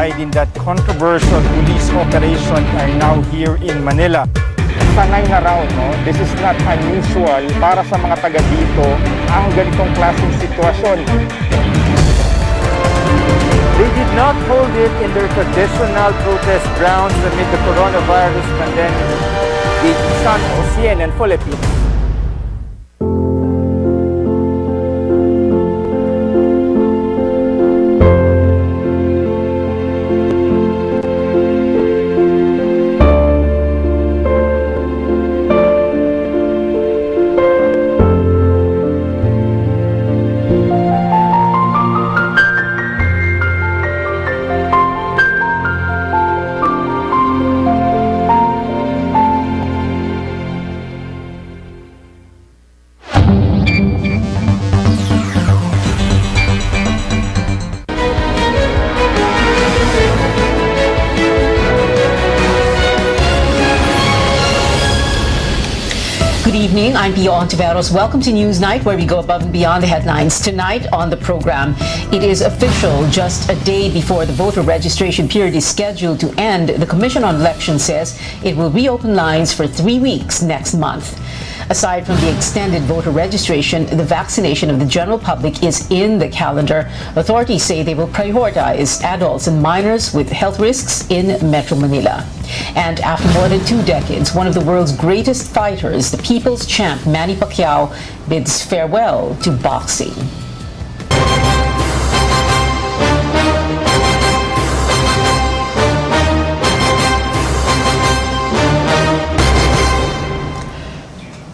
died in that controversial police operation are now here in Manila. Sanay na raw, no? This is not unusual para sa mga taga dito ang ganitong klaseng sitwasyon. They did not hold it in their traditional protest grounds amid the coronavirus pandemic. The San Jose and Philippines. Good evening, I'm Pio Ontiveros. Welcome to Newsnight, where we go above and beyond the headlines. Tonight on the program, it is official. Just a day before the voter registration period is scheduled to end, the Commission on Elections says it will reopen lines for 3 weeks next month. Aside from the extended voter registration, the vaccination of the general public is in the calendar. Authorities say they will prioritize adults and minors with health risks in Metro Manila. And after more than 2 decades, one of the world's greatest fighters, the people's champ Manny Pacquiao, bids farewell to boxing.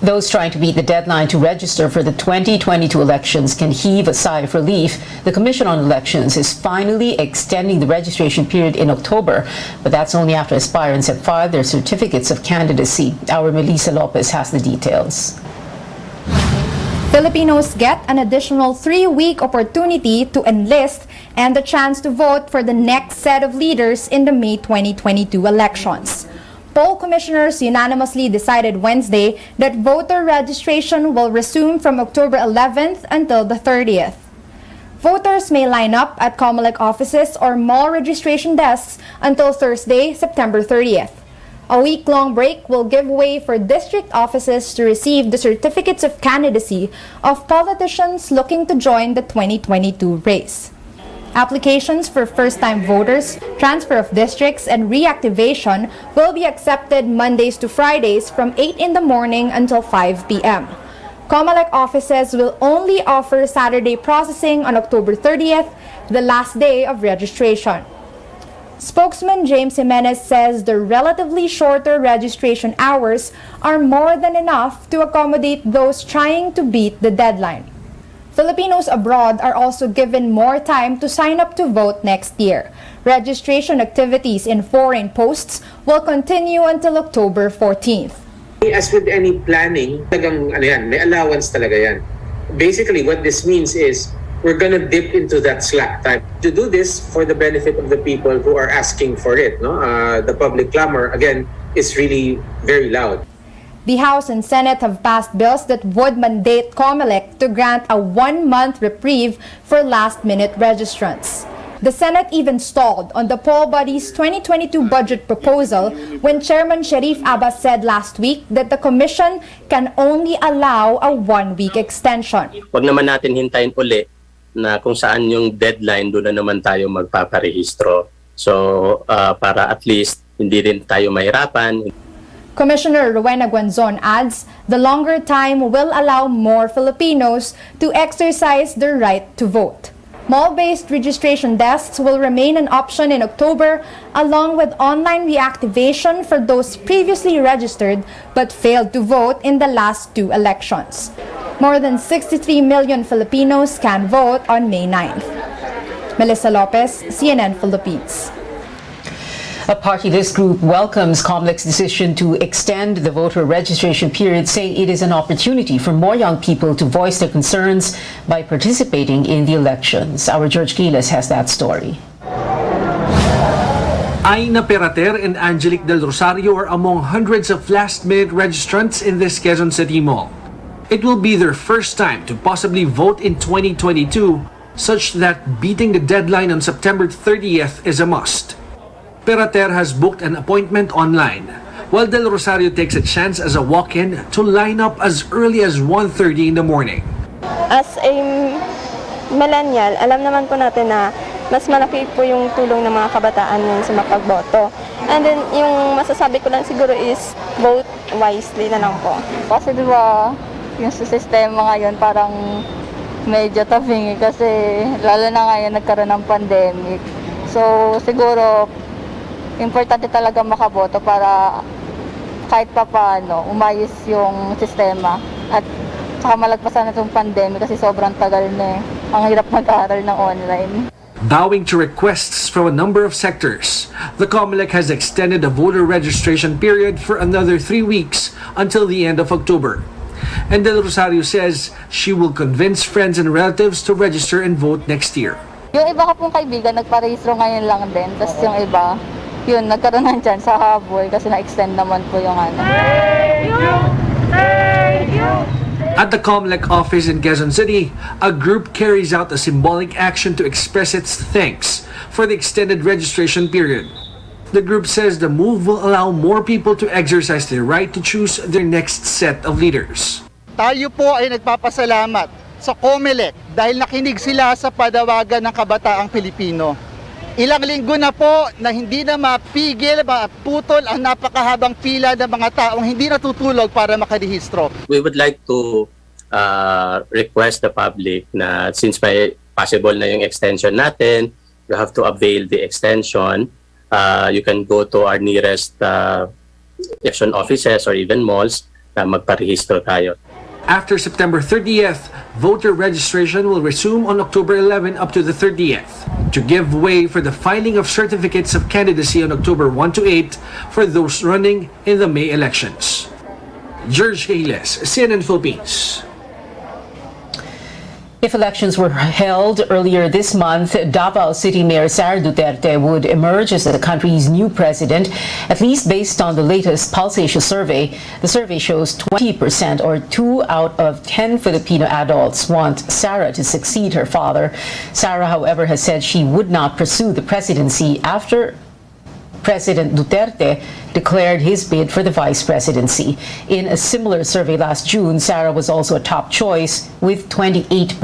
Those trying to beat the deadline to register for the 2022 elections can heave a sigh of relief. The Commission on Elections is finally extending the registration period in October, but that's only after aspirants have filed their certificates of candidacy. Our Melissa Lopez has the details. Filipinos get an additional 3-week opportunity to enlist and the chance to vote for the next set of leaders in the May 2022 elections. Poll commissioners unanimously decided Wednesday that voter registration will resume from October 11th until the 30th. Voters may line up at COMELEC offices or mall registration desks until Thursday, September 30th. A week-long break will give way for district offices to receive the certificates of candidacy of politicians looking to join the 2022 race. Applications for first-time voters, transfer of districts, and reactivation will be accepted Mondays to Fridays from 8 in the morning until 5 p.m. COMELEC offices will only offer Saturday processing on October 30th, the last day of registration. Spokesman James Jimenez says the relatively shorter registration hours are more than enough to accommodate those trying to beat the deadline. Filipinos abroad are also given more time to sign up to vote next year. Registration activities in foreign posts will continue until October 14th. As with any planning, talagang may allowance talaga yan. Basically, what this means is we're gonna dip into that slack time. To do this for the benefit of the people who are asking for it. No? The public clamor, again, is really very loud. The House and Senate have passed bills that would mandate COMELEC to grant a 1-month reprieve for last-minute registrants. The Senate even stalled on the poll body's 2022 budget proposal when Chairman Sharif Abbas said last week that the Commission can only allow a 1-week extension. Huwag naman natin hintayin uli na kung saan yung deadline, doon na naman tayo magpaparehistro. So, para at least hindi rin tayo mahirapan. Commissioner Rowena Guanzon adds, the longer time will allow more Filipinos to exercise their right to vote. Mall-based registration desks will remain an option in October, along with online reactivation for those previously registered but failed to vote in the last 2 elections. More than 63 million Filipinos can vote on May 9th. Melissa Lopez, CNN Philippines. A party list group welcomes COMELEC's decision to extend the voter registration period, saying it is an opportunity for more young people to voice their concerns by participating in the elections. Our George Quiles has that story. Aina Perater and Angelique Del Rosario are among hundreds of last-minute registrants in this Quezon City mall. It will be their first time to possibly vote in 2022, such that beating the deadline on September 30th is a must. Perater has booked an appointment online, while Del Rosario takes a chance as a walk-in to line up as early as 1:30 in the morning. As a millennial, alam naman po natin na mas malaki po yung tulong ng mga kabataan ngayon sa mapagboto. And then, yung masasabi ko lang siguro is vote wisely na lang po. Kasi diba, yung sistema ngayon parang medyo tabingi kasi lalo na ngayon nagkaroon ng pandemic. So, siguro, importante talaga makaboto para kahit pa paano umayos yung sistema at saka malagpasan na itong pandemic kasi sobrang tagal na eh. Ang hirap mag-aaral ng online. Bowing to requests from a number of sectors, the COMELEC has extended the voter registration period for another 3 weeks until the end of October. And Del Rosario says she will convince friends and relatives to register and vote next year. Yung iba ko pong kaibigan nagparehistro ngayon lang din. Tapos yung iba, yun, nagkaroon ng chance sa habol kasi na-extend naman po yung ano. At the COMELEC office in Quezon City, a group carries out a symbolic action to express its thanks for the extended registration period. The group says the move will allow more people to exercise their right to choose their next set of leaders. Tayo po ay nagpapasalamat sa COMELEC dahil nakinig sila sa padawagan ng kabataang Pilipino. Ilang linggo na po na hindi na mapigil, maputol ang napakahabang pila ng mga taong hindi natutulog para makarehistro. We would like to request the public na since may possible na yung extension natin, you have to avail the extension. You can go to our nearest election offices or even malls na magparehistro tayo. After September 30th, voter registration will resume on October 11 up to the 30th to give way for the filing of certificates of candidacy on October 1 to 8 for those running in the May elections. George Hayles, CNN Philippines. If elections were held earlier this month, Davao City Mayor Sara Duterte would emerge as the country's new president, at least based on the latest Pulse survey. The survey shows 20% or 2 out of 10 Filipino adults want Sara to succeed her father. Sara, however, has said she would not pursue the presidency after President Duterte declared his bid for the vice presidency. In a similar survey last June, Sara was also a top choice with 28%.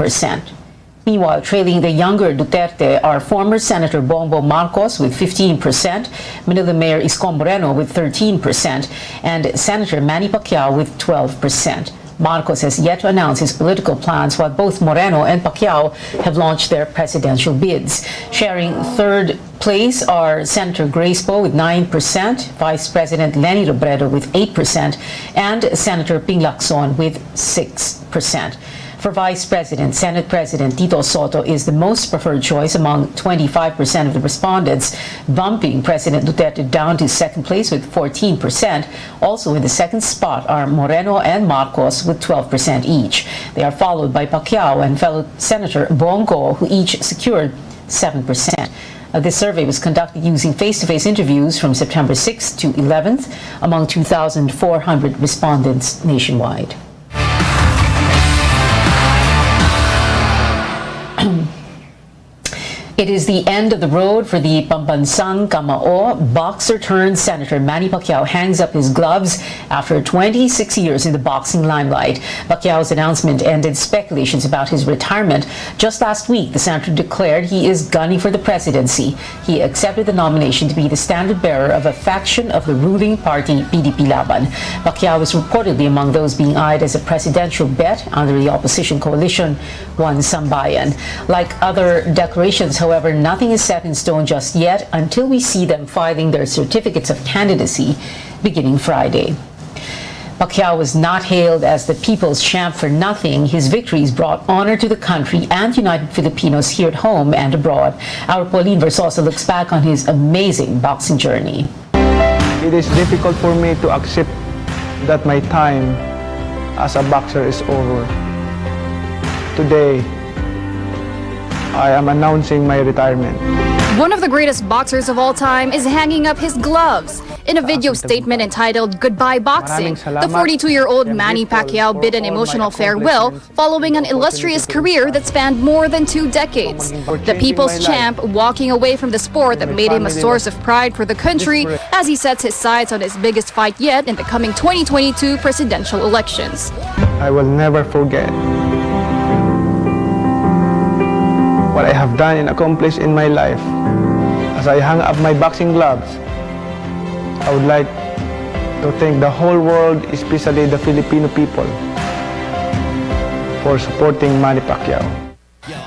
Meanwhile, trailing the younger Duterte are former Senator Bongbong Marcos with 15%, Manila Mayor Isko Moreno with 13%, and Senator Manny Pacquiao with 12%. Marcos has yet to announce his political plans, while both Moreno and Pacquiao have launched their presidential bids. Sharing third place are Senator Grace Poe with 9%, Vice President Leni Robredo with 8%, and Senator Ping Lacson with 6%. For Vice President, Senate President Tito Soto is the most preferred choice among 25% of the respondents, bumping President Duterte down to second place with 14%. Also in the second spot are Moreno and Marcos with 12% each. They are followed by Pacquiao and fellow Senator Bongo, who each secured 7%. This survey was conducted using face-to-face interviews from September 6th to 11th among 2,400 respondents nationwide. It is the end of the road for the Pambansang Kamao. Boxer turned Senator Manny Pacquiao hangs up his gloves after 26 years in the boxing limelight. Pacquiao's announcement ended speculations about his retirement. Just last week, the senator declared he is gunning for the presidency. He accepted the nomination to be the standard bearer of a faction of the ruling party, PDP Laban. Pacquiao was reportedly among those being eyed as a presidential bet under the opposition coalition, One Sambayan. Like other declarations, however, nothing is set in stone just yet until we see them filing their certificates of candidacy beginning Friday. Pacquiao was not hailed as the people's champ for nothing. His victories brought honor to the country and united Filipinos here at home and abroad. Our Pauline Versosa looks back on his amazing boxing journey. It is difficult for me to accept that my time as a boxer is over. Today, I am announcing my retirement. One of the greatest boxers of all time is hanging up his gloves. In a video statement entitled Goodbye Boxing, the 42-year-old Manny Pacquiao bid an emotional farewell following an illustrious career that spanned more than 2 decades. The people's champ walking away from the sport that made him a source of pride for the country as he sets his sights on his biggest fight yet in the coming 2022 presidential elections. I will never forget what I have done and accomplished in my life. As I hang up my boxing gloves, I would like to thank the whole world, especially the Filipino people, for supporting Manny Pacquiao.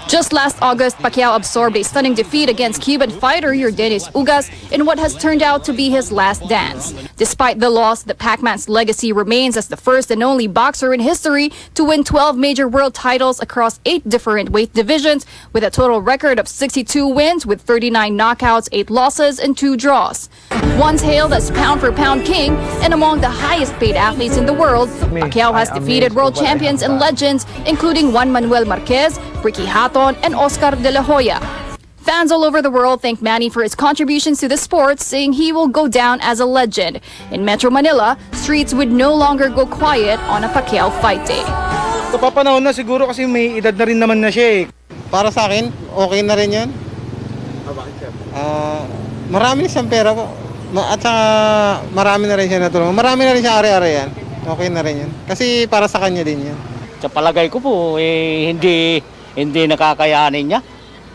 Just last August, Pacquiao absorbed a stunning defeat against Cuban fighter Yordenis Ugas in what has turned out to be his last dance. Despite the loss, the Pac-Man's legacy remains as the first and only boxer in history to win 12 major world titles across 8 different weight divisions, with a total record of 62 wins with 39 knockouts, 8 losses, and 2 draws. Once hailed as pound-for-pound king and among the highest-paid athletes in the world, Pacquiao has defeated world champions and legends, including Juan Manuel Marquez, Ricky Hatton, and Oscar De La Hoya. Fans all over the world thank Manny for his contributions to the sport, saying he will go down as a legend. In Metro Manila, streets would no longer go quiet on a Pacquiao fight day. Napapanahon na siguro kasi may edad na rin naman na siya eh. Para sa akin, okay na rin yan. Bakit sir? Marami na siyang pera po. At saka marami na rin siya natulungan. Marami na rin siya ari-ari yan. Okay na rin yan. Kasi para sa kanya din yan. Sa palagay ko po, hindi nakakayanin niya.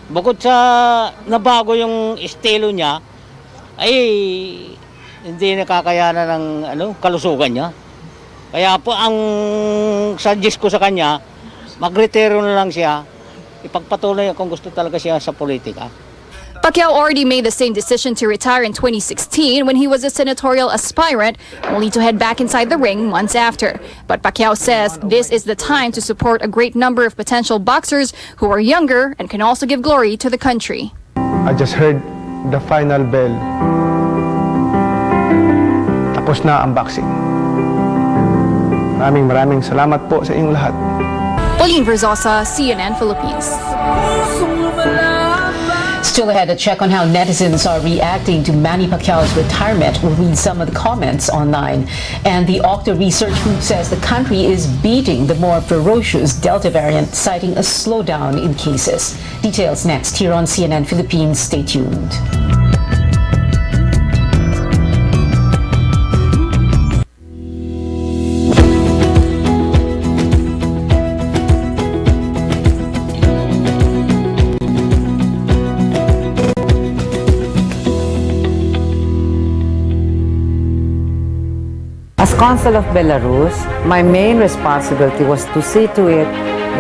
Bukod sa nabago yung estilo niya, ay hindi nakakayanan ng kalusugan niya. Kaya po ang suggest ko sa kanya, magretiro na lang siya. Ipagpatuloy kung gusto talaga siya sa politika. Pacquiao already made the same decision to retire in 2016 when he was a senatorial aspirant, only to head back inside the ring months after. But Pacquiao says this is the time to support a great number of potential boxers who are younger and can also give glory to the country. I just heard the final bell. Tapos na ang boxing. Maraming salamat po sa inyong lahat. Pauline Verzosa, CNN Philippines. Still ahead, a check on how netizens are reacting to Manny Pacquiao's retirement. We'll read some of the comments online. And the Octa Research Group says the country is beating the more ferocious Delta variant, citing a slowdown in cases. Details next here on CNN Philippines. Stay tuned. As Consul of Belarus, my main responsibility was to see to it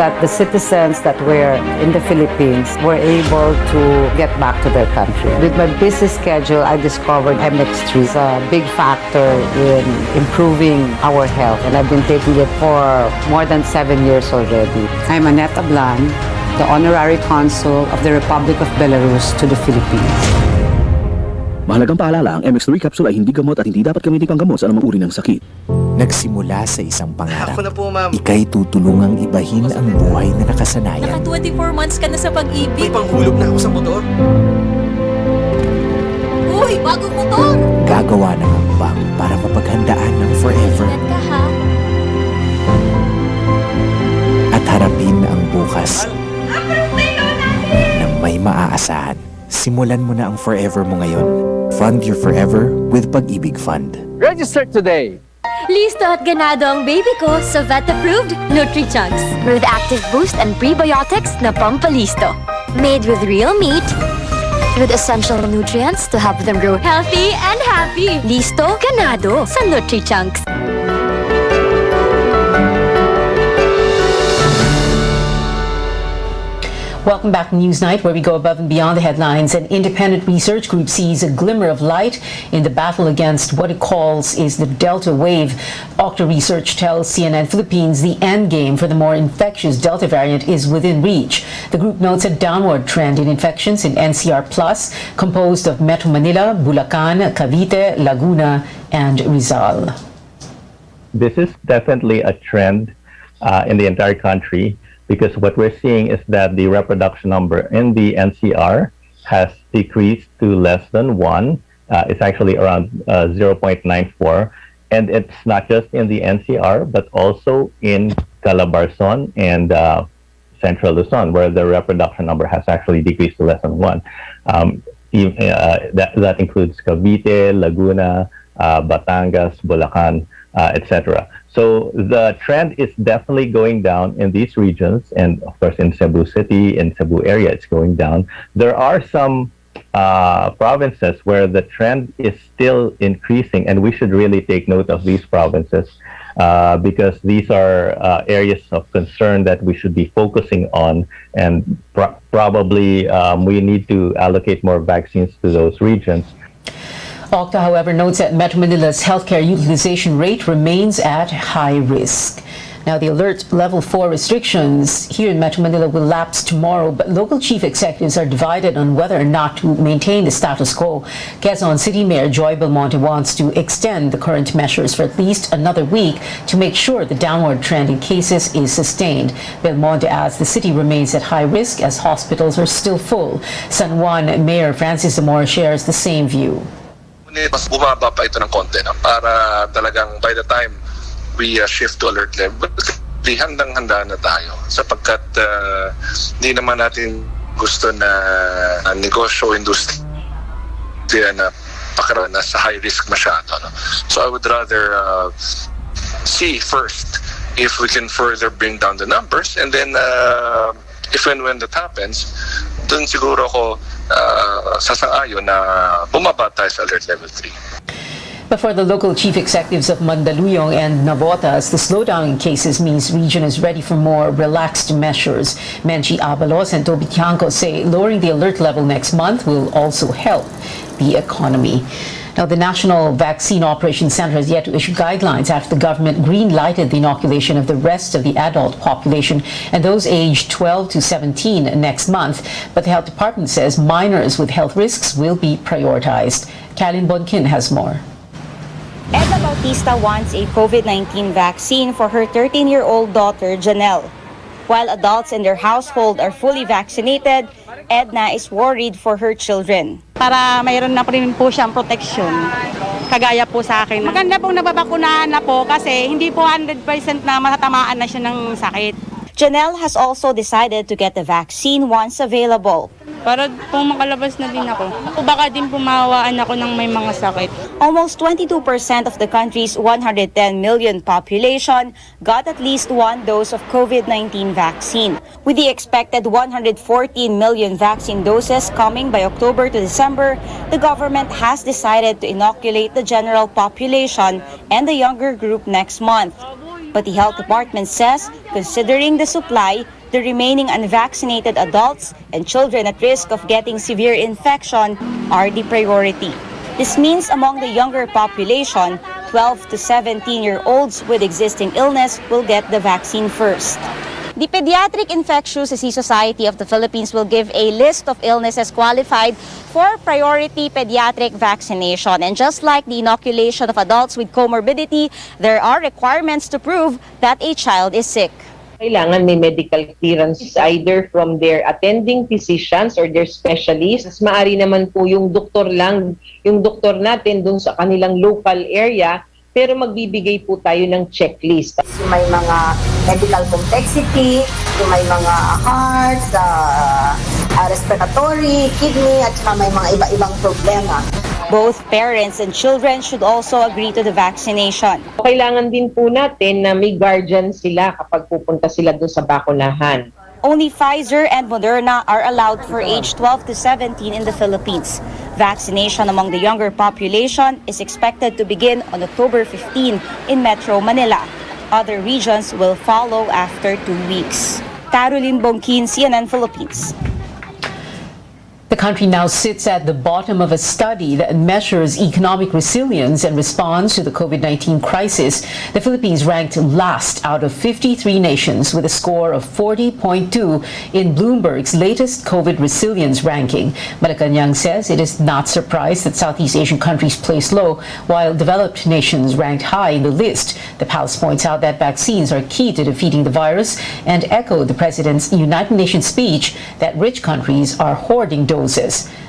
that the citizens that were in the Philippines were able to get back to their country. With my busy schedule, I discovered MX3 is a big factor in improving our health, and I've been taking it for more than 7 years already. I'm Annette Ablan, the Honorary Consul of the Republic of Belarus to the Philippines. Mahalagang paalala, ang MX3 capsule ay hindi gamot at hindi dapat gamitin panggamot sa anumang uri ng sakit. Nagsimula sa isang pangarap. Ako na po, ma'am. Ika'y tutulungang ibahin ang buhay na nakasanayan. Naka 24 months ka na sa pag-ibig. May panghulog na ako sa motor. Uy, bagong motor! Gagawa ng hakbang para mapaghandaan ng forever. Ingat ka ha. At harapin ang bukas ng may maaasahan. Simulan mo na ang forever mo ngayon. Fund your forever with Pag-ibig Fund. Register today! Listo at ganado ang baby ko sa vet-approved Nutri-Chunks. With active boost and prebiotics na pampalisto. Made with real meat, with essential nutrients to help them grow healthy and happy. Listo, ganado sa Nutri-Chunks. Welcome back to Newsnight, where we go above and beyond the headlines. An independent research group sees a glimmer of light in the battle against what it calls is the Delta wave. Octa Research tells CNN Philippines the end game for the more infectious Delta variant is within reach. The group notes a downward trend in infections in NCR Plus, composed of Metro Manila, Bulacan, Cavite, Laguna, and Rizal. This is definitely a trend in the entire country, because what we're seeing is that the reproduction number in the NCR has decreased to less than 1, It's actually around 0.94. And it's not just in the NCR, but also in Calabarzon and Central Luzon, where the reproduction number has actually decreased to less than 1. That includes Cavite, Laguna, Batangas, Bulacan, etc. So the trend is definitely going down in these regions, and of course in Cebu City, in Cebu area, it's going down. There are some provinces where the trend is still increasing, and we should really take note of these provinces because these are areas of concern that we should be focusing on, and probably we need to allocate more vaccines to those regions. Octa, however, notes that Metro Manila's healthcare utilization rate remains at high risk. Now, the alert level 4 restrictions here in Metro Manila will lapse tomorrow, but local chief executives are divided on whether or not to maintain the status quo. Quezon City Mayor Joy Belmonte wants to extend the current measures for at least another week to make sure the downward trend in cases is sustained. Belmonte adds the city remains at high risk as hospitals are still full. San Juan Mayor Francis Zamora shares the same view. Mas bumaba pa ito ng konti para talagang by the time we shift to alert level, handang-handa na tayo sapagkat hindi naman natin gusto na negosyo, industriya na pakarana sa high risk masyado. No? So I would rather see first if we can further bring down the numbers, and then if and when that happens, dun siguro ako sasang-ayon na bumaba tayo sa alert level 3. But for the local chief executives of Mandaluyong and Navotas, the slowdown in cases means region is ready for more relaxed measures. Menchi Abalos and Toby Tiangco say lowering the alert level next month will also help the economy. Now, the National Vaccine Operations Center has yet to issue guidelines after the government green-lighted the inoculation of the rest of the adult population and those aged 12 to 17 next month. But the health department says minors with health risks will be prioritized. Kalin Bonkin has more. Edna Bautista wants a COVID-19 vaccine for her 13-year-old daughter, Janelle. While adults in their household are fully vaccinated, Edna is worried for her children. Para mayroon na rin po siyang protection, kagaya po sa akin. Maganda pong nababakunahan na po kasi hindi po 100% na matatamaan na siya ng sakit. Janelle has also decided to get the vaccine once available. Para po makalabas na din ako. Baka din po mawawaan ako ng may mga sakit. Almost 22% of the country's 110 million population got at least one dose of COVID-19 vaccine. With the expected 114 million vaccine doses coming by October to December, the government has decided to inoculate the general population and the younger group next month. But the health department says, considering the supply, the remaining unvaccinated adults and children at risk of getting severe infection are the priority. This means among the younger population, 12 to 17-year-olds with existing illness will get the vaccine first. The Pediatric Infectious Disease Society of the Philippines will give a list of illnesses qualified for priority pediatric vaccination. And just like the inoculation of adults with comorbidity, there are requirements to prove that a child is sick. Kailangan may medical clearance either from their attending physicians or their specialists. Maari naman po yung doktor lang, yung doktor natin dun sa kanilang local area, pero magbibigay po tayo ng checklist. May mga medical complexity, may mga heart, respiratory, kidney, at may mga iba-ibang problema. Both parents and children should also agree to the vaccination. Kailangan din po natin na may guardian sila kapag pupunta sila doon sa bakunahan. Only Pfizer and Moderna are allowed for age 12 to 17 in the Philippines. Vaccination among the younger population is expected to begin on October 15 in Metro Manila. Other regions will follow after 2 weeks. Caroline Bonkin, CNN Philippines. The country now sits at the bottom of a study that measures economic resilience and response to the COVID-19 crisis. The Philippines ranked last out of 53 nations with a score of 40.2 in Bloomberg's latest COVID resilience ranking. Malacanang says it is not surprised that Southeast Asian countries place low, while developed nations ranked high in the list. The Palace points out that vaccines are key to defeating the virus and echoed the President's United Nations speech that rich countries are hoarding doses.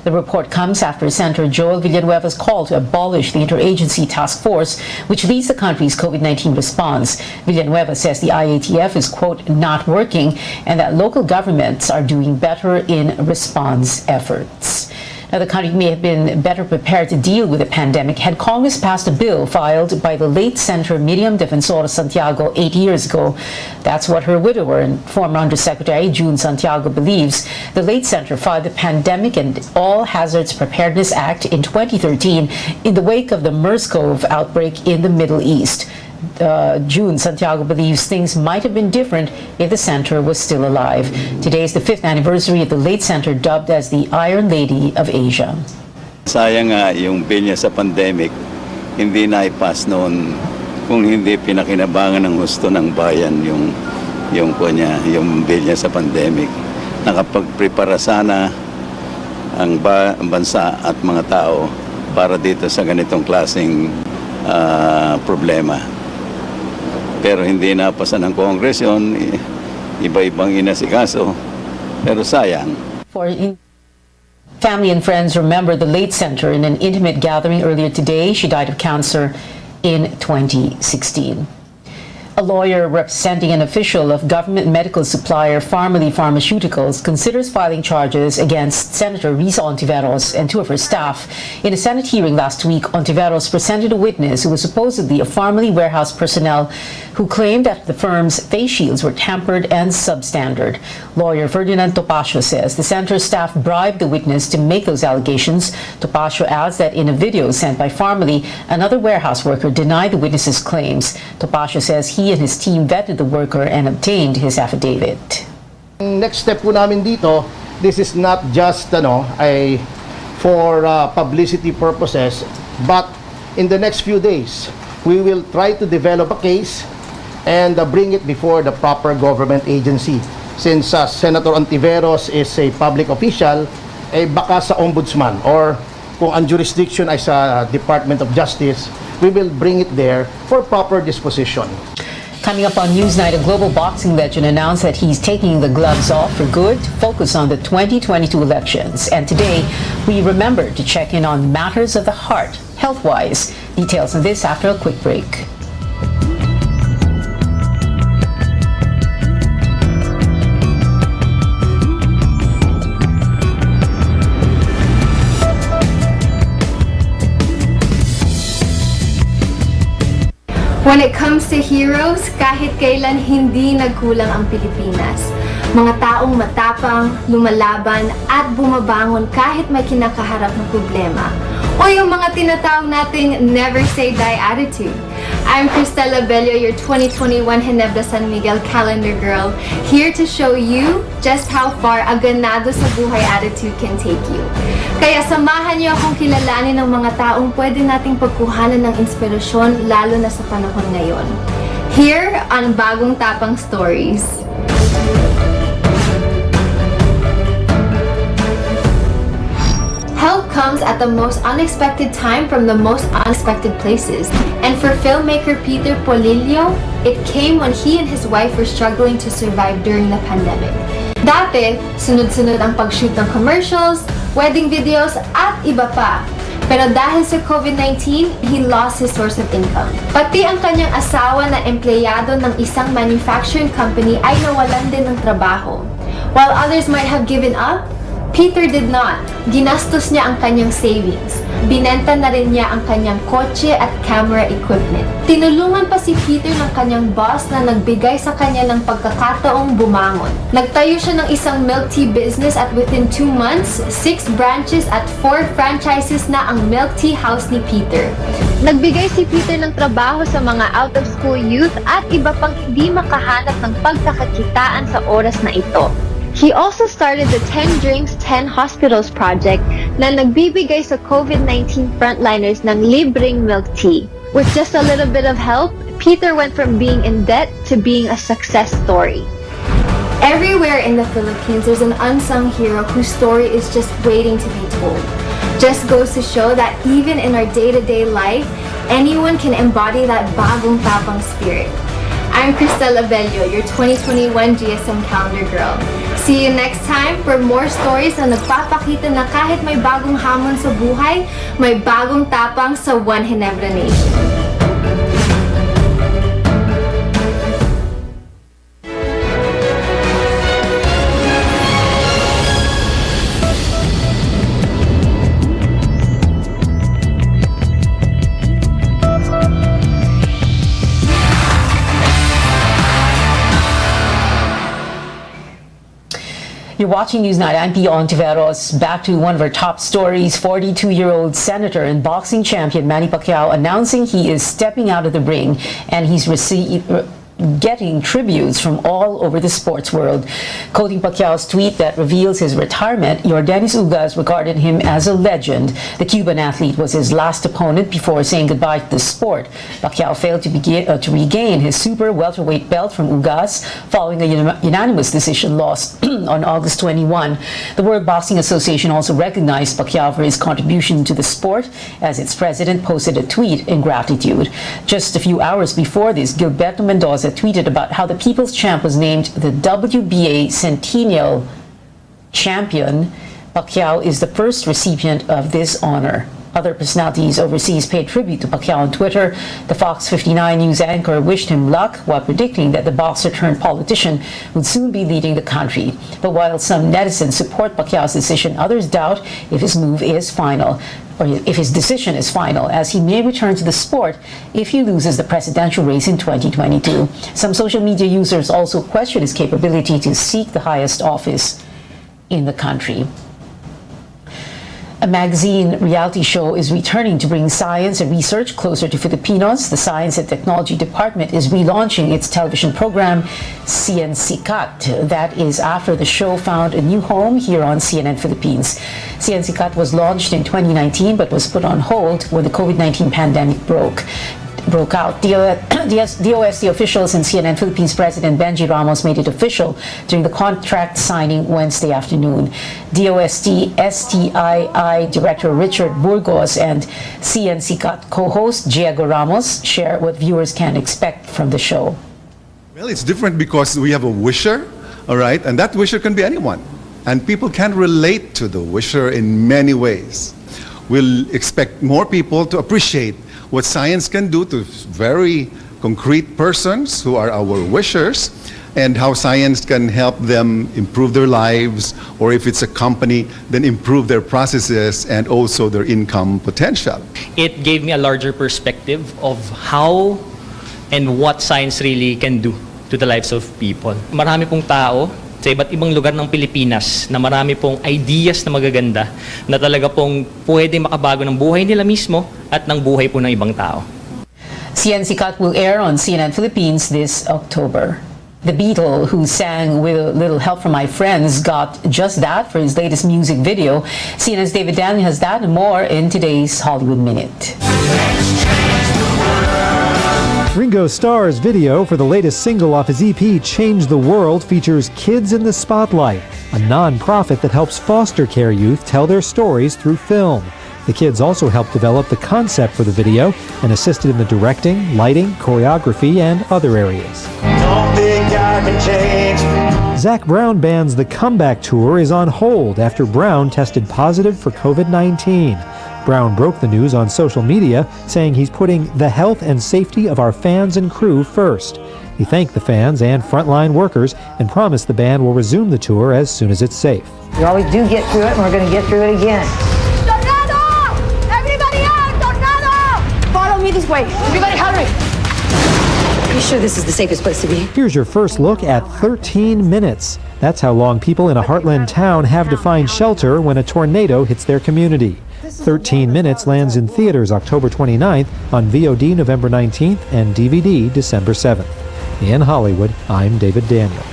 The report comes after Senator Joel Villanueva's call to abolish the interagency task force, which leads the country's COVID-19 response. Villanueva says the IATF is, quote, not working and that local governments are doing better in response efforts. Now, the country may have been better prepared to deal with the pandemic had Congress passed a bill filed by the late Senator Miriam Defensor Santiago 8 years ago. That's what her widower and former Undersecretary June Santiago believes. The late senator filed the Pandemic and All Hazards Preparedness Act in 2013 in the wake of the MERS-CoV outbreak in the Middle East. June Santiago believes things might have been different if the senator was still alive. Today is the 5th anniversary of the late senator, dubbed as the Iron Lady of Asia. Sayang nga yung bill niya sa pandemic, hindi na-pass noon kung hindi pinakinabangan ng husto ng bayan yung bill niya sa pandemic. Nakapagprepara sana ang bansa at mga tao para dito sa ganitong klaseng problema. Pero hindi napasa ng Congress yun, iba-ibang inasikaso, pero sayang. Family and friends remember the late senator in an intimate gathering earlier today. She died of cancer in 2016. A lawyer representing an official of government medical supplier Pharmaly Pharmaceuticals considers filing charges against Senator Risa Ontiveros and two of her staff. In a Senate hearing last week, Ontiveros presented a witness who was supposedly a Pharmaly warehouse personnel who claimed that the firm's face shields were tampered and substandard. Lawyer Ferdinand Topacio says the senator's staff bribed the witness to make those allegations. Topacio adds that in a video sent by Pharmaly, another warehouse worker denied the witness's claims. Topacio says he and his team vetted the worker and obtained his affidavit. Next step po namin dito, this is not just for publicity purposes, but in the next few days, we will try to develop a case and bring it before the proper government agency. Since Senator Ontiveros is a public official, baka sa ombudsman or kung ang jurisdiction ay sa Department of Justice, we will bring it there for proper disposition. Coming up on Newsnight, a global boxing legend announced that he's taking the gloves off for good to focus on the 2022 elections. And today, we remember to check in on matters of the heart, health-wise. Details on this after a quick break. When it comes to heroes, kahit kailan hindi nagkulang ang Pilipinas. Mga taong matapang, lumalaban at bumabangon kahit may kinakaharap na problema. O yung mga tinatawag nating never say die attitude. I'm Cristela Bello, your 2021 Ginebra San Miguel calendar girl, here to show you just how far a ganado sa buhay attitude can take you. Kaya samahan niyo akong kilalanin ng mga taong pwede nating pagkuhanan ng inspirasyon lalo na sa panahon ngayon. Here on Bagong Tapang Stories. Help comes at the most unexpected time from the most unexpected places. And for filmmaker Peter Polillo, it came when he and his wife were struggling to survive during the pandemic. Dati, sunod-sunod ang pag-shoot ng commercials, wedding videos, at iba pa. Pero dahil sa COVID-19, he lost his source of income. Pati ang kanyang asawa na empleyado ng isang manufacturing company ay nawalan din ng trabaho. While others might have given up, Peter did not. Ginastos niya ang kanyang savings. Binenta na rin niya ang kanyang kotse at camera equipment. Tinulungan pa si Peter ng kanyang boss na nagbigay sa kanya ng pagkakataong bumangon. Nagtayo siya ng isang milk tea business at within 2 months, 6 branches at 4 franchises na ang milk tea house ni Peter. Nagbigay si Peter ng trabaho sa mga out-of-school youth at iba pang hindi makahanap ng pagkakakitaan sa oras na ito. He also started the 10 Drinks, 10 Hospitals project na nagbibigay sa COVID-19 frontliners ng libreng milk tea. With just a little bit of help, Peter went from being in debt to being a success story. Everywhere in the Philippines, there's an unsung hero whose story is just waiting to be told. Just goes to show that even in our day-to-day life, anyone can embody that bagong tapang spirit. I'm Cristel Abello, your 2021 GSM Calendar Girl. See you next time for more stories na nagpapakita na kahit may bagong hamon sa buhay, may bagong tapang sa One Ginebra Nation. You're watching Newsnight. I'm Pio Ontiveros. Back to one of our top stories. 42-year-old senator and boxing champion Manny Pacquiao announcing he is stepping out of the ring, and he's getting tributes from all over the sports world. Quoting Pacquiao's tweet that reveals his retirement, Yordenis Ugas regarded him as a legend. The Cuban athlete was his last opponent before saying goodbye to the sport. Pacquiao failed to regain his super welterweight belt from Ugas following a unanimous decision loss on August 21. The World Boxing Association also recognized Pacquiao for his contribution to the sport, as its president posted a tweet in gratitude. Just a few hours before this, Gilberto Mendoza tweeted about how the People's Champ was named the WBA Centennial Champion. Pacquiao is the first recipient of this honor. Other personalities overseas paid tribute to Pacquiao on Twitter. The Fox 59 news anchor wished him luck while predicting that the boxer turned politician would soon be leading the country. But while some netizens support Pacquiao's decision, others doubt if his move is final, or if his decision is final, as he may return to the sport if he loses the presidential race in 2022. Some social media users also question his capability to seek the highest office in the country. A magazine reality show is returning to bring science and research closer to Filipinos. The Science and Technology Department is relaunching its television program, Sikat. That is after the show found a new home here on CNN Philippines. Sikat was launched in 2019 but was put on hold when the COVID-19 pandemic broke out. DOST officials and CNN Philippines President Benji Ramos made it official during the contract signing Wednesday afternoon. DOST STII Director Richard Burgos and CNCCAT co-host Diego Ramos share what viewers can expect from the show. Well, it's different because we have a wisher, all right, and that wisher can be anyone. And people can relate to the wisher in many ways. We'll expect more people to appreciate what science can do to very concrete persons who are our wishers, and how science can help them improve their lives, or if it's a company, then improve their processes and also their income potential. It gave me a larger perspective of how and what science really can do to the lives of people. Marami pong tao sa iba't ibang lugar ng Pilipinas na marami pong ideas na magaganda na talaga pong pwede makabago ng buhay nila mismo at ng buhay po ng ibang tao. CNCCAT will air on CNN Philippines this October. The Beatle, who sang With a Little Help from My Friends, got just that for his latest music video. CNN's David Daniel has that and more in today's Hollywood Minute. Ringo Starr's video for the latest single off his EP, Change the World, features Kids in the Spotlight, a non-profit that helps foster care youth tell their stories through film. The kids also helped develop the concept for the video and assisted in the directing, lighting, choreography, and other areas. Don't think I can change. Zac Brown Band's The Comeback Tour is on hold after Brown tested positive for COVID-19. Brown broke the news on social media, saying he's putting the health and safety of our fans and crew first. He thanked the fans and frontline workers and promised the band will resume the tour as soon as it's safe. We always do get through it, and we're going to get through it again. Tornado! Everybody out! Tornado! Follow me this way. Everybody hurry! Are you sure this is the safest place to be? Here's your first look at 13 minutes. That's how long people in a heartland town have to find shelter when a tornado hits their community. 13 Minutes lands in theaters October 29th, on VOD November 19th, and DVD December 7th. In Hollywood, I'm David Daniel.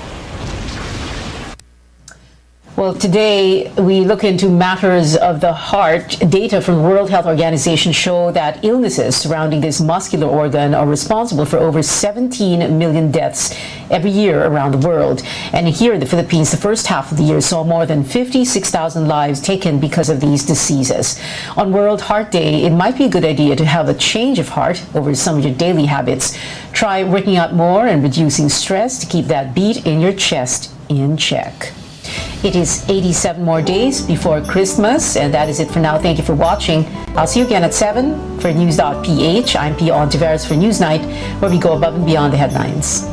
Well, today we look into matters of the heart. Data from the World Health Organization show that illnesses surrounding this muscular organ are responsible for over 17 million deaths every year around the world. And here in the Philippines, the first half of the year saw more than 56,000 lives taken because of these diseases. On World Heart Day, it might be a good idea to have a change of heart over some of your daily habits. Try working out more and reducing stress to keep that beat in your chest in check. It is 87 more days before Christmas, and that is it for now. Thank you for watching. I'll see you again at 7 for News.ph. I'm Pia Ontiveros for Newsnight, where we go above and beyond the headlines.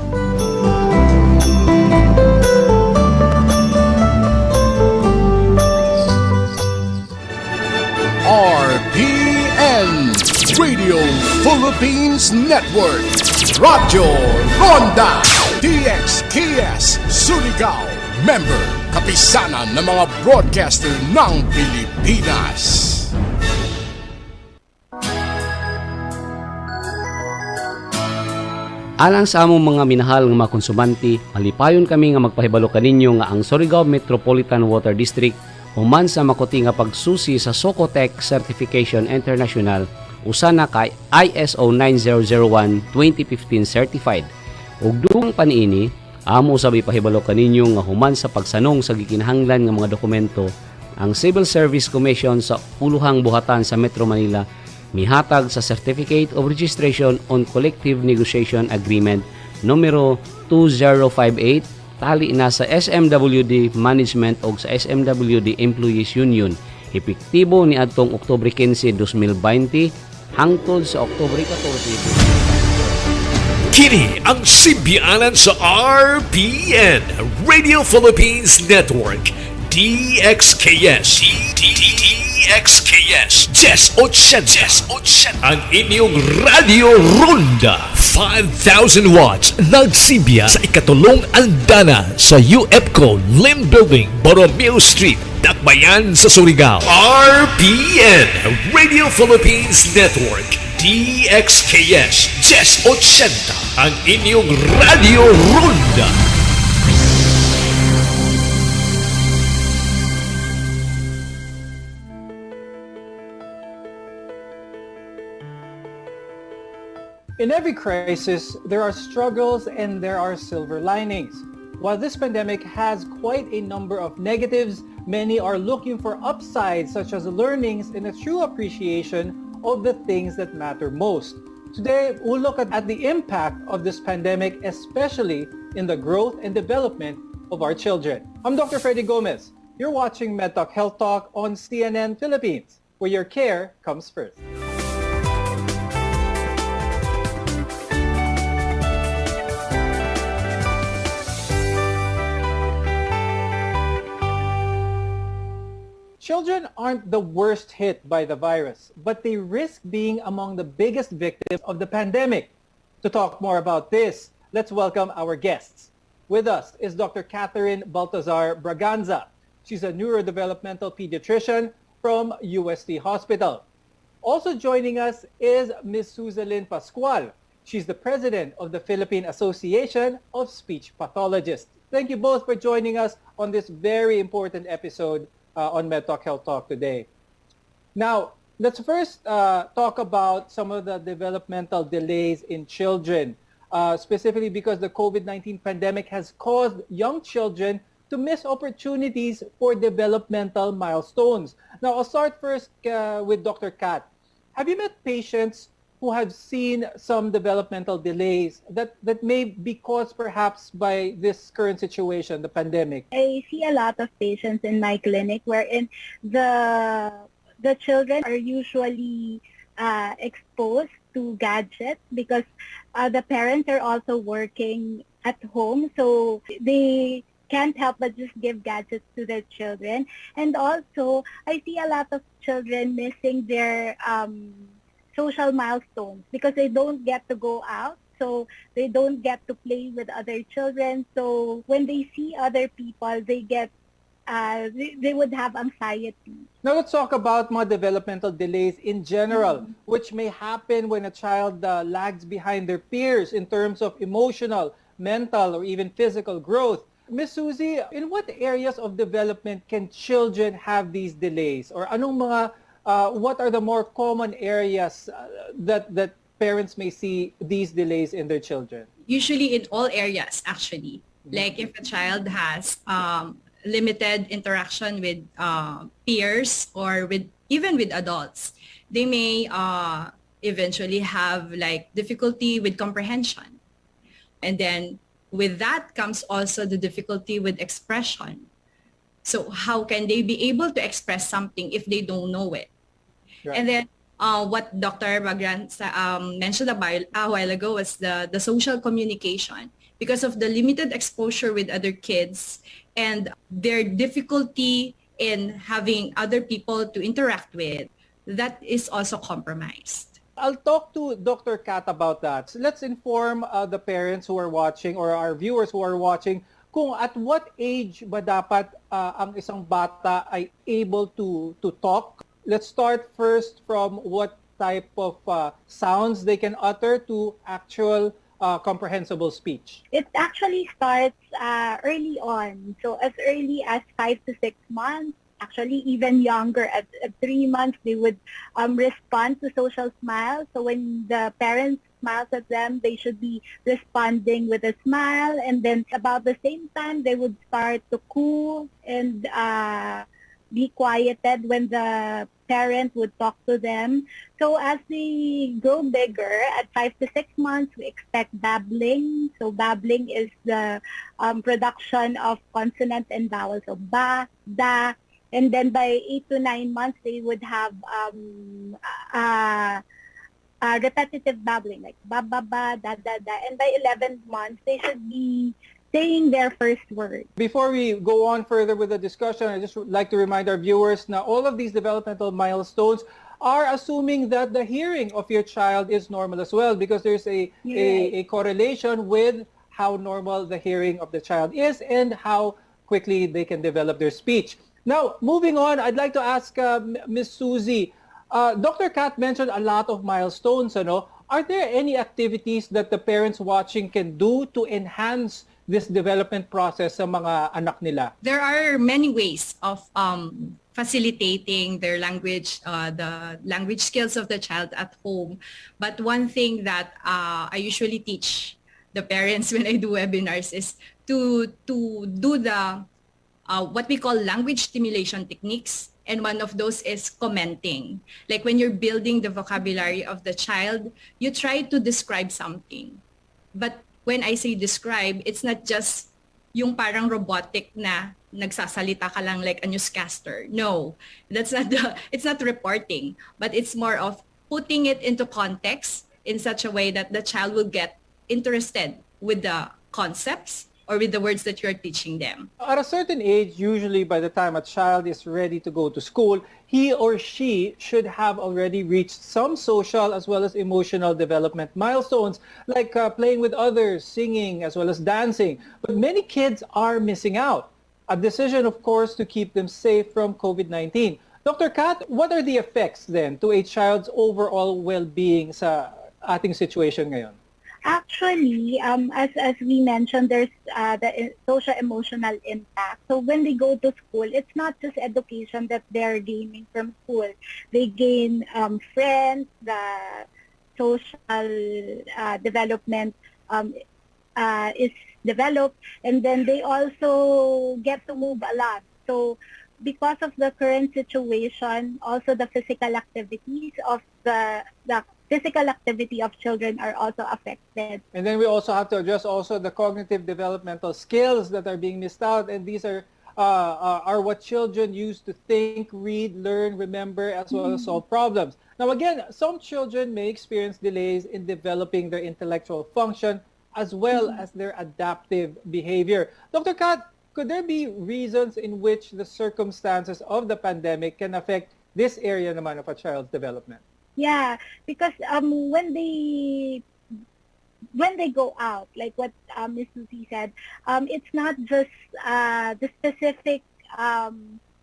RPN Radio Philippines Network, Radyo Ronda DXKS Surigao, member kapisanan ng mga broadcaster ng Pilipinas. Alang sa among mga minahal nga mga konsumanti, malipayon kami nga magpahibalo kaninyo nga ang Surigao Metropolitan Water District human sa makuti nga pagsusi sa Socotec Certification International usa na kay ISO 9001-2015 certified. Ug dugang paniini, amo sabi pahibalo kaninyo nga human sa pagsanong sa gikinahanglan nga mga dokumento, ang Civil Service Commission sa uluhang buhatan sa Metro Manila mihatag sa Certificate of Registration on Collective Negotiation Agreement numero 2058 tali na sa SMWD Management o sa SMWD Employees Union epektibo ni adtong Oktubre 15, 2020 hangtod sa Oktubre 14. Kini ang simbianan sa RPN Radio Philippines Network DXKS DXKS Jess Ochenta ang inyong Radio Ronda 5,000 watts nagsimbiya sa ikatulong andana sa UFCO Lim Building, Borromeo Street, Dakbayan sa Surigao. RPN Radio Philippines Network DXKS Jess Ochenta ang inyong Radio Ronda. In every crisis, there are struggles and there are silver linings. While this pandemic has quite a number of negatives, many are looking for upsides such as learnings and a true appreciation of the things that matter most. Today, we'll look at the impact of this pandemic, especially in the growth and development of our children. I'm Dr. Freddy Gomez. You're watching MedTalk Health Talk on CNN Philippines, where your care comes first. Children aren't the worst hit by the virus, but they risk being among the biggest victims of the pandemic. To talk more about this, let's welcome our guests. With us is Dr. Catherine Baltazar Braganza. She's a neurodevelopmental pediatrician from UST Hospital. Also joining us is Ms. Suzalyn Pascual. She's the president of the Philippine Association of Speech Pathologists. Thank you both for joining us on this very important episode on MedTalk Health Talk today. Now, let's first talk about some of the developmental delays in children, specifically because the COVID-19 pandemic has caused young children to miss opportunities for developmental milestones. Now, I'll start first with Dr. Kat. Have you met patients who have seen some developmental delays that may be caused perhaps by this current situation, the pandemic? I see a lot of patients in my clinic wherein the children are usually exposed to gadgets because the parents are also working at home, so they can't help but just give gadgets to their children. And also, I see a lot of children missing their social milestones because they don't get to go out, so they don't get to play with other children. So when they see other people, they get they would have anxiety. Now let's talk about mga developmental delays in general, which may happen when a child lags behind their peers in terms of emotional, mental, or even physical growth. Miss Susie, in what areas of development can children have these delays? Or anong mga, what are the more common areas that parents may see these delays in their children? Usually in all areas, actually. Like if a child has limited interaction with peers or even with adults, they may eventually have like difficulty with comprehension. And then with that comes also the difficulty with expression. So how can they be able to express something if they don't know it? Right. And then what Dr. Bagran mentioned a while ago was the social communication. Because of the limited exposure with other kids and their difficulty in having other people to interact with, that is also compromised. I'll talk to Dr. Kat about that. So let's inform the parents who are watching or our viewers who are watching kung at what age ba dapat ang isang bata ay able to talk. Let's start first from what type of sounds they can utter to actual comprehensible speech. It actually starts early on. So as early as 5 to 6 months, actually even younger at 3 months, they would respond to social smiles. So when the parents smiles at them, they should be responding with a smile. And then about the same time, they would start to coo and be quieted when the parent would talk to them. So as they grow bigger, at 5 to 6 months, we expect babbling. So babbling is the production of consonants and vowels of ba, da. And then by 8 to 9 months, they would have repetitive babbling, like ba, ba, ba, da, da, da. And by 11 months, they should be saying their first word. Before we go on further with the discussion, I just would like to remind our viewers now all of these developmental milestones are assuming that the hearing of your child is normal as well, because there's a correlation with how normal the hearing of the child is and how quickly they can develop their speech. Now, moving on, I'd like to ask Ms. Susie, Dr. Kat mentioned a lot of milestones. Are there any activities that the parents watching can do to enhance this development process sa mga anak nila? There are many ways of facilitating their language, the language skills of the child at home. But one thing that I usually teach the parents when I do webinars is to do the what we call language stimulation techniques. And one of those is commenting. Like when you're building the vocabulary of the child, you try to describe something. But when I say describe, it's not just yung parang robotic na nagsasalita ka lang like a newscaster. No, that's not it's not reporting, but it's more of putting it into context in such a way that the child will get interested with the concepts or with the words that you're teaching them. At a certain age, usually by the time a child is ready to go to school, he or she should have already reached some social as well as emotional development milestones, like playing with others, singing, as well as dancing. But many kids are missing out. A decision, of course, to keep them safe from COVID-19. Dr. Kat, what are the effects then to a child's overall well-being sa ating situation ngayon? Actually, as we mentioned, there's the social-emotional impact. So when they go to school, it's not just education that they're gaining from school. They gain friends, the social development is developed, and then they also get to move a lot. So because of the current situation, also the physical activities of the physical activity of children are also affected. And then we also have to address also the cognitive developmental skills that are being missed out, and these are what children use to think, read, learn, remember, as well as solve problems. Now again, some children may experience delays in developing their intellectual function as well as their adaptive behavior. Dr. Kat, could there be reasons in which the circumstances of the pandemic can affect this area naman of a child's development? Yeah, because when they go out, like what Ms. Susie said, it's not just the specific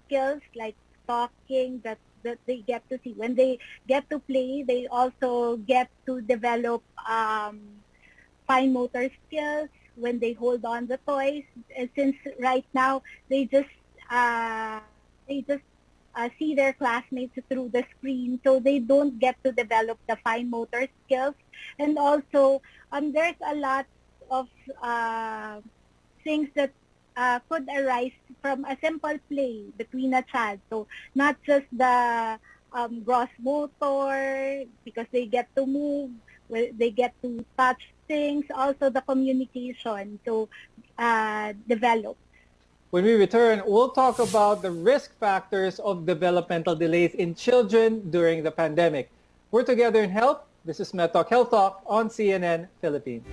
skills like talking that they get to see. When they get to play, they also get to develop fine motor skills, when they hold on the toys, since right now they just see their classmates through the screen, so they don't get to develop the fine motor skills. And also, there's a lot of things that could arise from a simple play between a child. So not just the gross motor, because they get to move, they get to touch things, also the communication to develop. When we return, we'll talk about the risk factors of developmental delays in children during the pandemic. We're together in health. This is MedTalk Health Talk on CNN Philippines.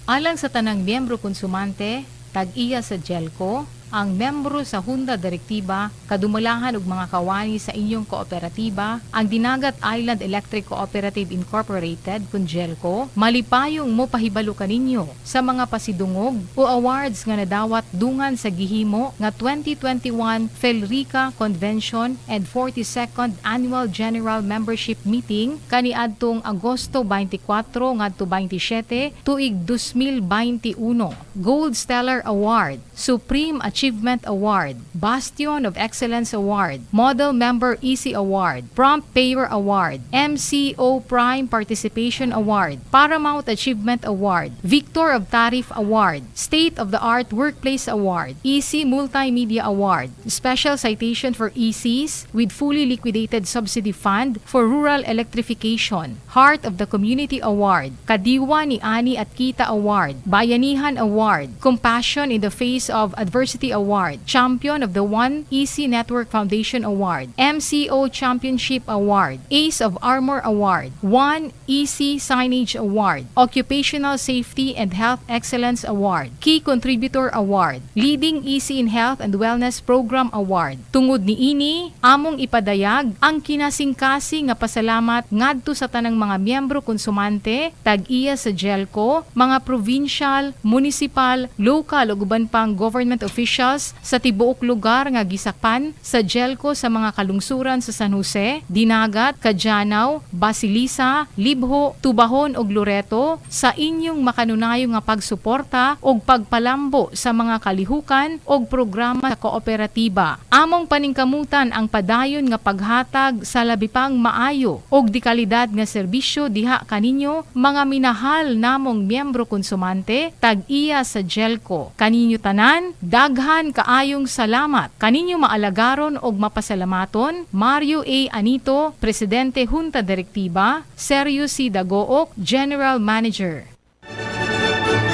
Alang sa tanang miyembro konsumante, tag-iya sa GELCO, ang membro sa Hunda Direktiba, kadumalahan ug mga kawani sa inyong kooperatiba, ang Dinagat Island Electric Cooperative Incorporated, kun GELCO, malipayong mo pahibalo kaninyo sa mga pasidungog o awards nga nadawat dungan sa gihimo nga 2021 Felrica Convention and 42nd Annual General Membership Meeting kaniadtong Agosto 24 ngadto 27 tuig 2021. Gold Stellar Award, Supreme Achievement Award, Bastion of Excellence Award, Model Member EC Award, Prompt Payer Award, MCO Prime Participation Award, Paramount Achievement Award, Victor of Tariff Award, State of the Art Workplace Award, EC Multimedia Award, Special Citation for ECs with fully liquidated subsidy fund for rural electrification, Heart of the Community Award, Kadiwa ni Ani at Kita Award, Bayanihan Award, Compassion in the Face of Adversity Award, Champion of the One EC Network Foundation Award, MCO Championship Award, Ace of Armor Award, One EC Signage Award, Occupational Safety and Health Excellence Award, Key Contributor Award, Leading EC in Health and Wellness Program Award. Tungod niini, among ipadayag ang kinasingkasing nga pasalamat ngadto sa tanang mga miyembro konsumante, tag-iya sa GELCO, mga provincial, municipal, local ug uban pang government officials sa tibuok lugar nga gisakpan sa GELCO sa mga kalungsuran sa San Jose, Dinagat, Kadyanaw, Basilisa, Libho, Tubahon ug Loreto sa inyong makanunayo nga pagsuporta ug pagpalambo sa mga kalihukan ug programa sa kooperatiba. Among paningkamutan ang padayon nga paghatag sa labi pang maayo ug di kalidad nga serbisyo diha kaninyo mga minahal namong miyembro konsumante, tag-iya sa GELCO. Kaninyo tanan, daghan kaayong salamat. Kaninyo maalagaron og mapasalamaton, Mario A. Anito, Presidente Junta Direktiba, Sergio C. Dagook, General Manager.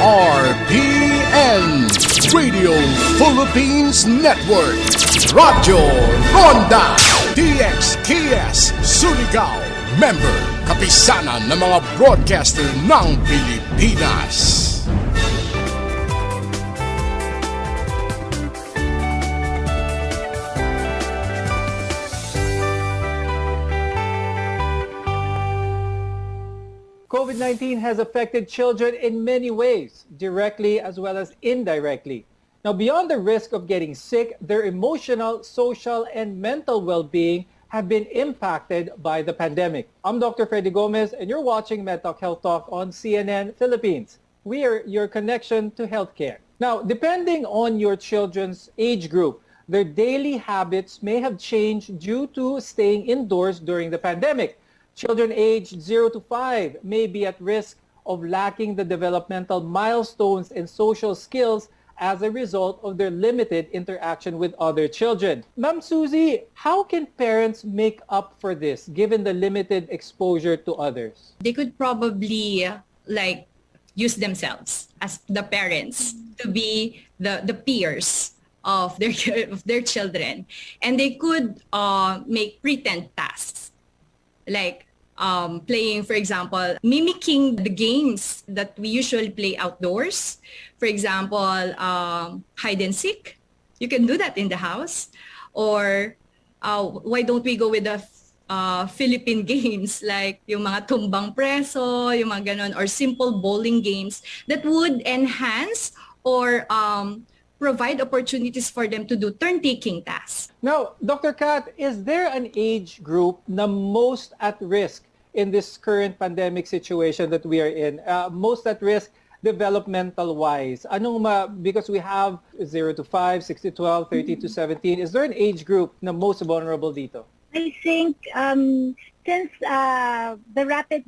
RPN Radio Philippines Network, Radyo Ronda DXKS Surigao, member kapisanan ng mga broadcaster ng Pilipinas. COVID-19 has affected children in many ways, directly as well as indirectly. Now, beyond the risk of getting sick, their emotional, social, and mental well-being have been impacted by the pandemic. I'm Dr. Freddy Gomez, and you're watching MedTalk Health Talk on CNN Philippines. We are your connection to healthcare. Now, depending on your children's age group, their daily habits may have changed due to staying indoors during the pandemic. Children aged 0 to 5 may be at risk of lacking the developmental milestones and social skills as a result of their limited interaction with other children. Ma'am Susie, how can parents make up for this given the limited exposure to others? They could probably use themselves as the parents to be the peers of their children, and they could make pretend tasks. Like playing, for example, mimicking the games that we usually play outdoors. For example, hide and seek. You can do that in the house. Or why don't we go with the Philippine games like yung mga tumbang preso, yung mga ganon, or simple bowling games that would enhance or provide opportunities for them to do turn-taking tasks. Now, Dr. Kat, is there an age group na most at risk in this current pandemic situation that we are in? Most at risk developmental-wise? Because we have 0 to 5, 6 to 12, 13 to 17. Is there an age group na most vulnerable dito? I think since the rapid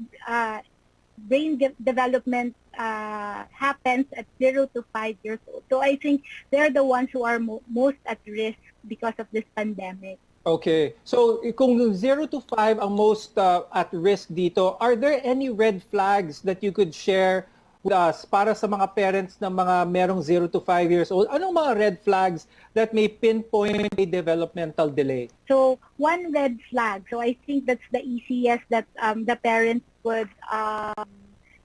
brain development happens at 0 to 5 years old, so I think they're the ones who are most at risk because of this pandemic. Okay. So kung 0 to 5 ang most at risk dito, are there any red flags that you could share with us para sa mga parents ng mga merong 0 to 5 years old? Anong mga red flags that may pinpoint a developmental delay? So one red flag, so I think that's the easiest that the parents would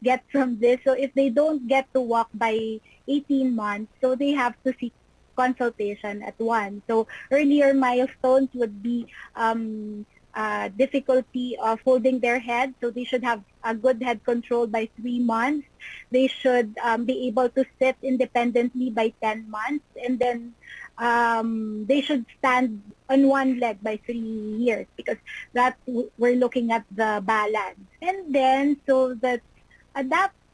get from this. So if they don't get to walk by 18 months, so they have to seek consultation at 1. So earlier milestones would be difficulty of holding their head, so they should have a good head control by 3 months. They should be able to sit independently by 10 months, and then they should stand on one leg by 3 years, because that we're looking at the balance. And then, so that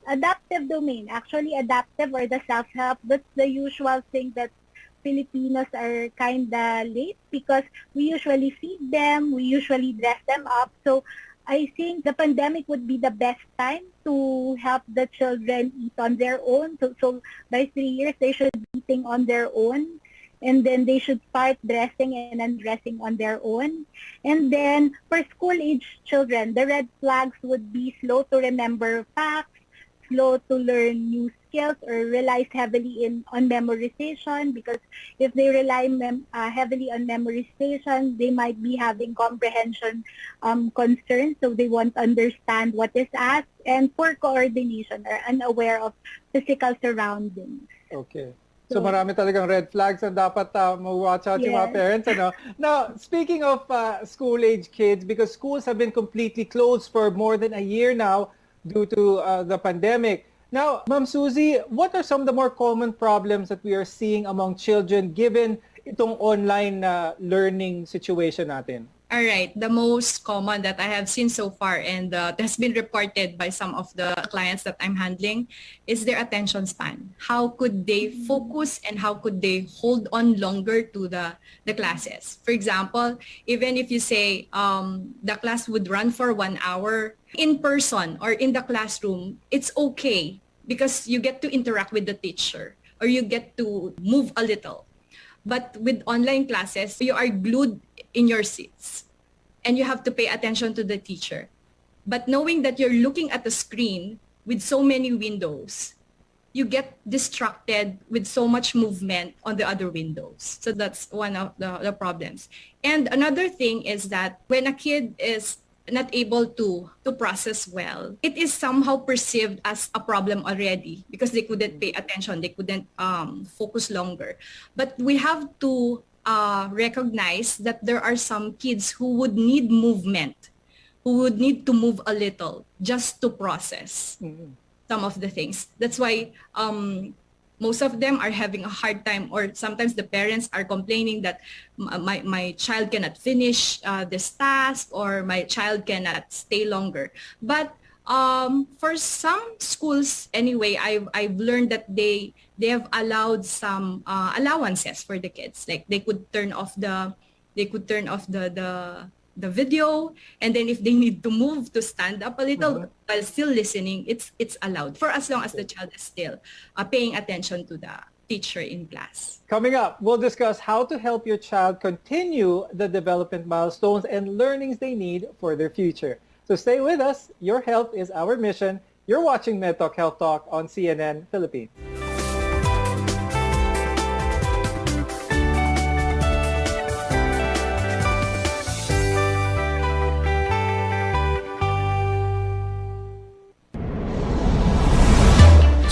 adaptive domain, actually adaptive or the self-help, that's the usual thing that Filipinos are kinda late, because we usually feed them, we usually dress them up. So I think the pandemic would be the best time to help the children eat on their own. So by 3 years, they should be eating on their own. And then they should start dressing and undressing on their own. And then for school-age children, the red flags would be slow to remember facts, slow to learn new skills, or relies heavily on memorization, because if they rely heavily on memorization, they might be having comprehension concerns, so they won't understand what is asked, and poor coordination, or unaware of physical surroundings. Okay. So marami talagang red flags na dapat ma-watch out yung mga parents. Now, speaking of school-age kids, because schools have been completely closed for more than a year now due to the pandemic. Now, Ma'am Suzy, what are some of the more common problems that we are seeing among children given itong online learning situation natin? All right, the most common that I have seen so far, and has been reported by some of the clients that I'm handling, is their attention span. How could they focus, and how could they hold on longer to the classes? For example, even if you say the class would run for 1 hour, in person or in the classroom, it's okay, because you get to interact with the teacher, or you get to move a little. But with online classes, you are glued in your seats and you have to pay attention to the teacher. But knowing that you're looking at the screen with so many windows, you get distracted with so much movement on the other windows. So that's one of the problems. And another thing is that when a kid is not able to process well, it is somehow perceived as a problem already, because they couldn't pay attention, they couldn't focus longer. But we have to recognize that there are some kids who would need movement, who would need to move a little just to process some of the things. That's why most of them are having a hard time, or sometimes the parents are complaining that my child cannot finish this task, or my child cannot stay longer. But for some schools anyway, I've learned that they have allowed some allowances for the kids. Like they could turn off the video, and then if they need to move to stand up a little while still listening, it's allowed, for as long as the child is still paying attention to the teacher in class. Coming up, we'll discuss how to help your child continue the development milestones and learnings they need for their future. So stay with us. Your health is our mission. You're watching MedTalk Health Talk on CNN Philippines.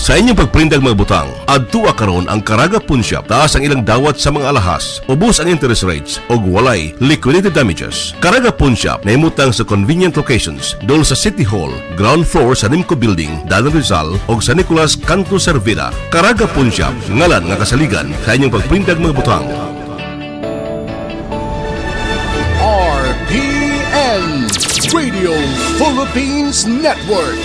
Sa inyong pagprintag mga butang, adtua karon ang Karaga Pawn Shop. Taas ang ilang dawat sa mga alahas, ubos ang interest rates, o walay liquidated damages. Karaga Pawn Shop na imutang sa convenient locations dol sa City Hall, ground floor sa Nimco Building, Dalan Rizal, o sa Nicolas Canto Cervera. Karaga Pawn Shop, ngalan nga kasaligan sa inyong pagprintag mga butang. RPN Radio Philippines Network,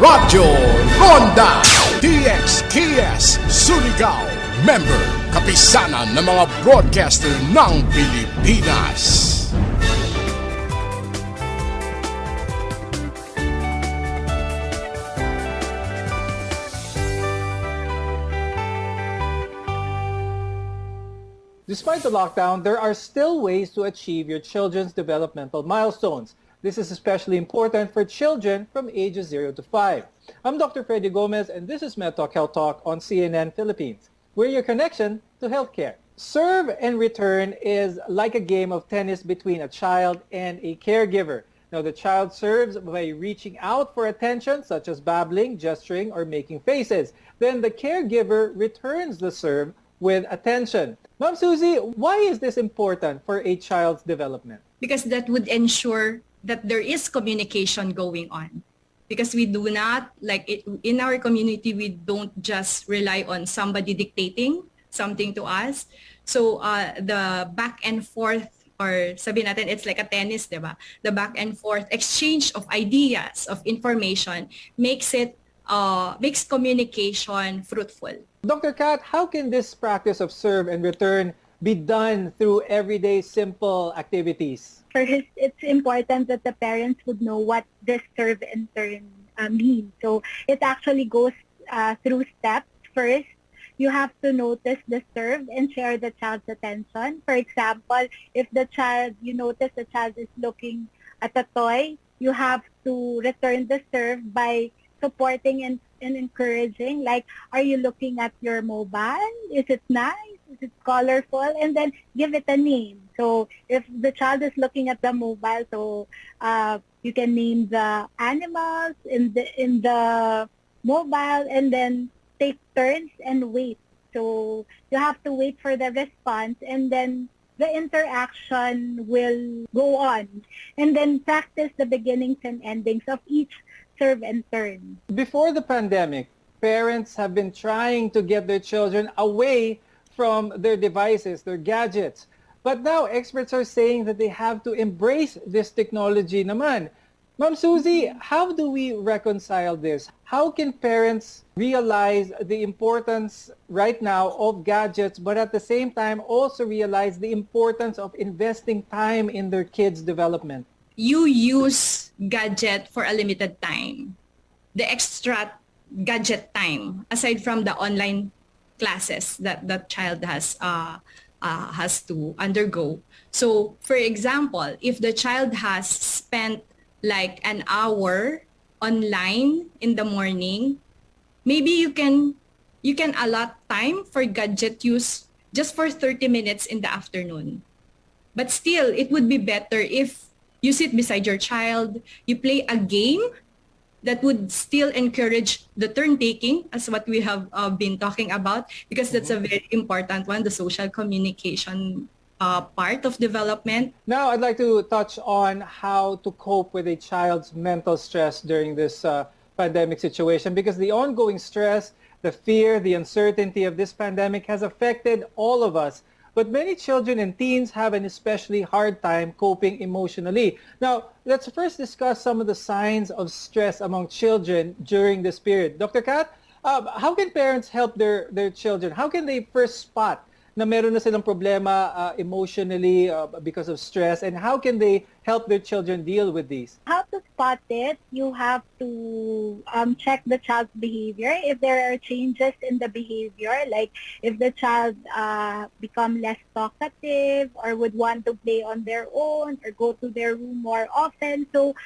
Radyo Ronda DXKS Surigao, member kapisanan ng mga broadcaster ng Pilipinas. Despite the lockdown, there are still ways to achieve your children's developmental milestones. This is especially important for children from ages 0 to 5. I'm Dr. Freddy Gomez, and this is MedTalk Health Talk on CNN Philippines. We're your connection to healthcare. Serve and return is like a game of tennis between a child and a caregiver. Now, the child serves by reaching out for attention, such as babbling, gesturing, or making faces. Then the caregiver returns the serve with attention. Ma'am Susie, why is this important for a child's development? Because that would ensure that there is communication going on. Because we do not, in our community, we don't just rely on somebody dictating something to us. So the back and forth, or sabihin natin, it's like a tennis, diba? The back and forth exchange of ideas, of information, makes communication fruitful. Dr. Kat, how can this practice of serve and return be done through everyday simple activities? First, it's important that the parents would know what the serve and turn means. So it actually goes through steps. First, you have to notice the serve and share the child's attention. For example, if you notice the child is looking at a toy, you have to return the serve by supporting and encouraging. Like, are you looking at your mobile? Is it nice? Is it colorful? And then give it a name. So if the child is looking at the mobile, so you can name the animals in the mobile, and then take turns and wait. So you have to wait for the response, and then the interaction will go on. And then practice the beginnings and endings of each serve and turn. Before the pandemic, parents have been trying to get their children away from their devices, their gadgets. But now experts are saying that they have to embrace this technology naman. Ma'am Susie, how do we reconcile this? How can parents realize the importance right now of gadgets, but at the same time also realize the importance of investing time in their kids' development? You use gadget for a limited time. The extra gadget time, aside from the online classes that the child has to undergo. So, for example, if the child has spent like an hour online in the morning, maybe you can allot time for gadget use just for 30 minutes in the afternoon. But still, it would be better if you sit beside your child, you play a game that would still encourage the turn-taking, as what we have been talking about, because that's a very important one, the social communication part of development. Now, I'd like to touch on how to cope with a child's mental stress during this pandemic situation, because the ongoing stress, the fear, the uncertainty of this pandemic has affected all of us. But many children and teens have an especially hard time coping emotionally. Now, let's first discuss some of the signs of stress among children during this period. Dr. Kat, how can parents help their children? How can they first spot na meron na silang problema emotionally because of stress, and how can they help their children deal with these? How to spot it? You have to check the child's behavior. If there are changes in the behavior, like if the child become less talkative or would want to play on their own or go to their room more often, so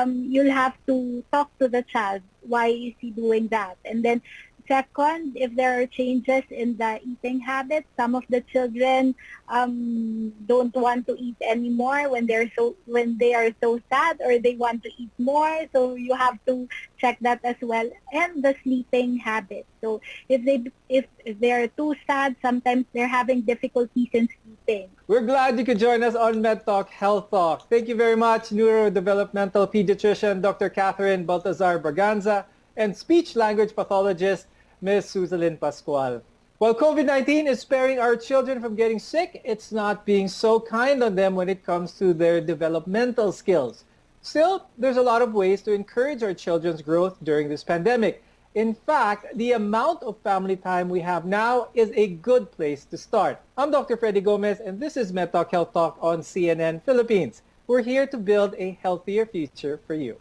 you'll have to talk to the child. Why is he doing that? And then Second, if there are changes in the eating habits, some of the children don't want to eat anymore when they are so sad, or they want to eat more. So you have to check that as well. And the sleeping habit. So if they are too sad, sometimes they're having difficulties in sleeping. We're glad you could join us on MedTalk Health Talk. Thank you very much, neurodevelopmental pediatrician Dr. Catherine Baltazar Braganza and speech-language pathologist Ms. Suzalyn Pascual. While COVID-19 is sparing our children from getting sick, it's not being so kind on them when it comes to their developmental skills. Still, there's a lot of ways to encourage our children's growth during this pandemic. In fact, the amount of family time we have now is a good place to start. I'm Dr. Freddy Gomez, and this is MedTalk Health Talk on CNN Philippines. We're here to build a healthier future for you.